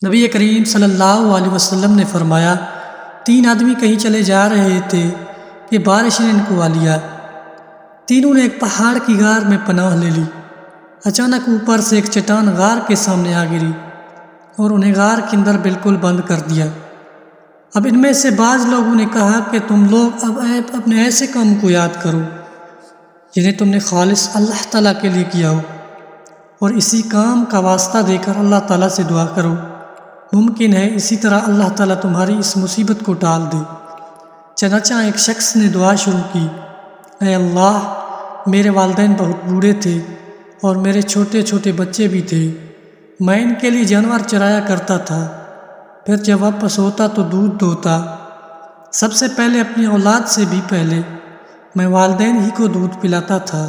نبی کریم صلی اللہ علیہ وسلم نے فرمایا، 3 آدمی کہیں چلے جا رہے تھے کہ بارش نے ان کو آ لیا۔ تینوں نے ایک پہاڑ کی غار میں پناہ لے لی۔ اچانک اوپر سے ایک چٹان غار کے سامنے آ گری اور انہیں غار کے اندر بالکل بند کر دیا۔ اب ان میں سے بعض لوگوں نے کہا کہ تم لوگ اب اپنے ایسے کام کو یاد کرو جنہیں تم نے خالص اللہ تعالیٰ کے لیے کیا ہو، اور اسی کام کا واسطہ دے کر اللہ تعالیٰ سے دعا کرو، ممکن ہے اسی طرح اللہ تعالیٰ تمہاری اس مصیبت کو ٹال دے۔ چنانچہ ایک شخص نے دعا شروع کی، اے اللہ، میرے والدین بہت بوڑھے تھے اور میرے چھوٹے چھوٹے بچے بھی تھے۔ میں ان کے لیے جانور چرایا کرتا تھا، پھر جب واپس ہوتا تو دودھ دوہتا، سب سے پہلے اپنی اولاد سے بھی پہلے میں والدین ہی کو دودھ پلاتا تھا۔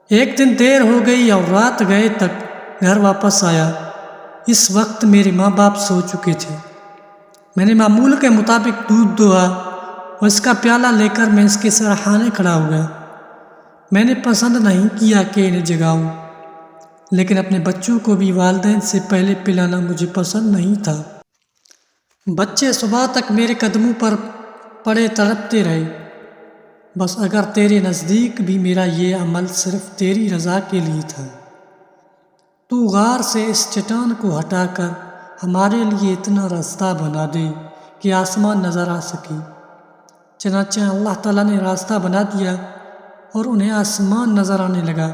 ایک دن دیر ہو گئی اور رات گئے تک گھر واپس آیا۔ اس وقت میرے ماں باپ سو چکے تھے۔ میں نے معمول کے مطابق دودھ دوہا اور اس کا پیالہ لے کر میں اس کے سرہانے کھڑا ہو گیا۔ میں نے پسند نہیں کیا کہ انہیں جگاؤں، لیکن اپنے بچوں کو بھی والدین سے پہلے پلانا مجھے پسند نہیں تھا۔ بچے صبح تک میرے قدموں پر پڑے تڑپتے رہے۔ بس اگر تیرے نزدیک بھی میرا یہ عمل صرف تیری رضا کے لیے تھا تو غار سے اس چٹان کو ہٹا کر ہمارے لیے اتنا راستہ بنا دے کہ آسمان نظر آ سکے۔ چنانچہ اللہ تعالیٰ نے راستہ بنا دیا اور انہیں آسمان نظر آنے لگا۔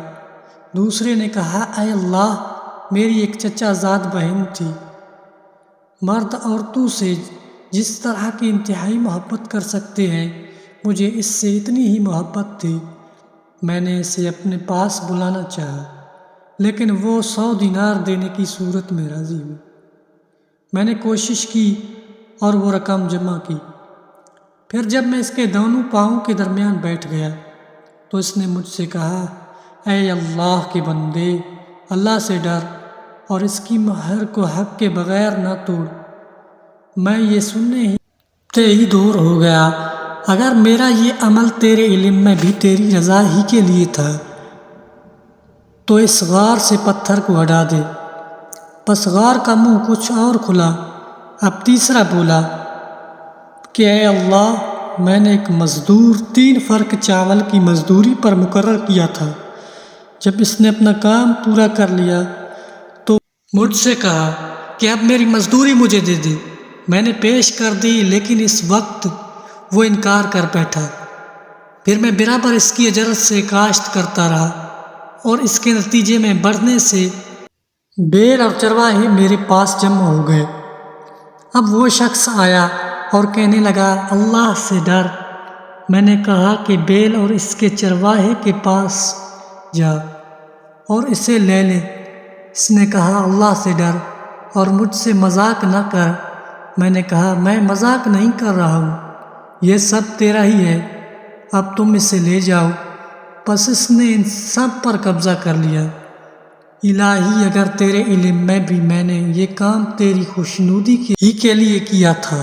دوسرے نے کہا، اے اللہ، میری ایک چچا زاد بہن تھی، مرد عورتوں سے جس طرح کی انتہائی محبت کر سکتے ہیں، مجھے اس سے اتنی ہی محبت تھی۔ میں نے اسے اپنے پاس بلانا چاہا، لیکن وہ 100 دینار دینے کی صورت میں راضی ہوئی۔ میں نے کوشش کی اور وہ رقم جمع کی۔ پھر جب میں اس کے دونوں پاؤں کے درمیان بیٹھ گیا تو اس نے مجھ سے کہا، اے اللہ کے بندے، اللہ سے ڈر اور اس کی مہر کو حق کے بغیر نہ توڑ۔ میں یہ سننے ہی دور ہو گیا، اگر میرا یہ عمل تیرے علم میں بھی تیری رضا ہی کے لیے تھا تو اس غار سے پتھر کو ہٹا دے۔ پس غار کا منہ کچھ اور کھلا۔ اب تیسرا بولا کہ اے اللہ، میں نے ایک مزدور 3 فرق چاول کی مزدوری پر مقرر کیا تھا۔ جب اس نے اپنا کام پورا کر لیا تو مجھ سے کہا کہ اب میری مزدوری مجھے دے دے۔ میں نے پیش کر دی، لیکن اس وقت وہ انکار کر بیٹھا۔ پھر میں برابر اس کی اجرت سے کاشت کرتا رہا اور اس کے نتیجے میں بڑھنے سے بیل اور چرواہے میرے پاس جمع ہو گئے۔ اب وہ شخص آیا اور کہنے لگا، اللہ سے ڈر۔ میں نے کہا کہ بیل اور اس کے چرواہے کے پاس جا اور اسے لے لے۔ اس نے کہا، اللہ سے ڈر اور مجھ سے مذاق نہ کر۔ میں نے کہا، میں مذاق نہیں کر رہا ہوں، یہ سب تیرا ہی ہے، اب تم اسے لے جاؤ۔ پس اس نے ان سب پر قبضہ کر لیا۔ الہی، اگر تیرے علم میں بھی میں نے یہ کام تیری خوشنودی ہی کے لیے کیا تھا